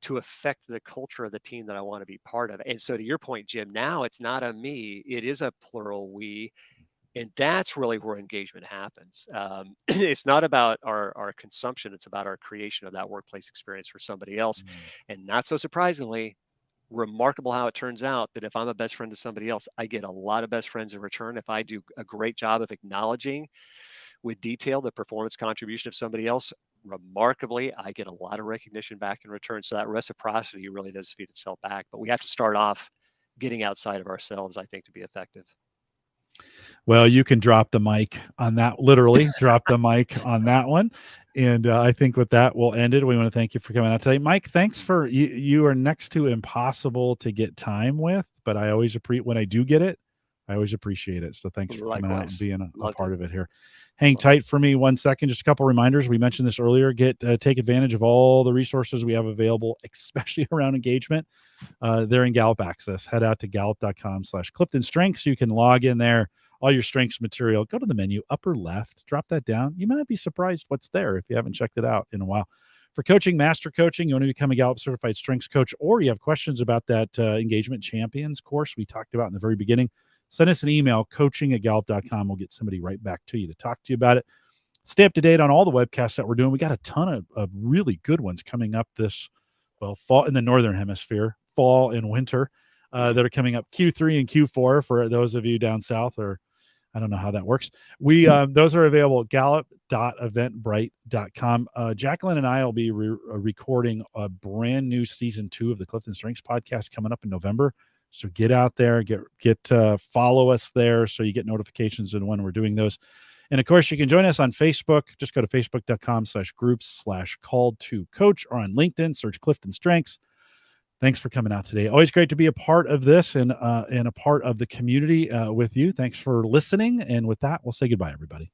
to affect the culture of the team that I want to be part of. And so, to your point, Jim, now it's not a me, it is a plural we, and that's really where engagement happens. It's not about our consumption, it's about our creation of that workplace experience for somebody else. mm. And not so surprisingly, remarkable how it turns out that if I'm a best friend to somebody else, I get a lot of best friends in return. If I do a great job of acknowledging with detail the performance contribution of somebody else, remarkably, I get a lot of recognition back in return. So that reciprocity really does feed itself back. But we have to start off getting outside of ourselves, I think, to be effective. Well, you can drop the mic on that, literally drop the mic on that one. And I think with that, we'll end it. We want to thank you for coming out today. Mike, thanks for you. You are next to impossible to get time with, but I always appreciate when I do get it. I always appreciate it. So thanks for coming out and Likewise. being a Loved it. part of it here. Hang Loved it. tight for me 1 second. Just a couple reminders. We mentioned this earlier. Take advantage of all the resources we have available, especially around engagement. They're in Gallup Access. Head out to gallup.com/CliftonStrengths. You can log in there, all your strengths material. Go to the menu, upper left, drop that down. You might be surprised what's there if you haven't checked it out in a while. For coaching, master coaching, you want to become a Gallup certified strengths coach, or you have questions about that engagement champions course we talked about in the very beginning, send us an email, coaching@gallup.com. We'll get somebody right back to you to talk to you about it. Stay up to date on all the webcasts that we're doing. We got a ton of really good ones coming up this, fall in the Northern Hemisphere, fall and winter, that are coming up, Q3 and Q4 for those of you down south, or I don't know how that works. Those are available at gallup.eventbrite.com. Jacqueline and I will be recording a brand new season 2 of the Clifton Strengths podcast coming up in November. So get out there, follow us there so you get notifications of when we're doing those. And of course, you can join us on Facebook. Just go to facebook.com/groups/called-to-coach, or on LinkedIn, search Clifton Strengths. Thanks for coming out today. Always great to be a part of this and a part of the community with you. Thanks for listening. And with that, we'll say goodbye, everybody.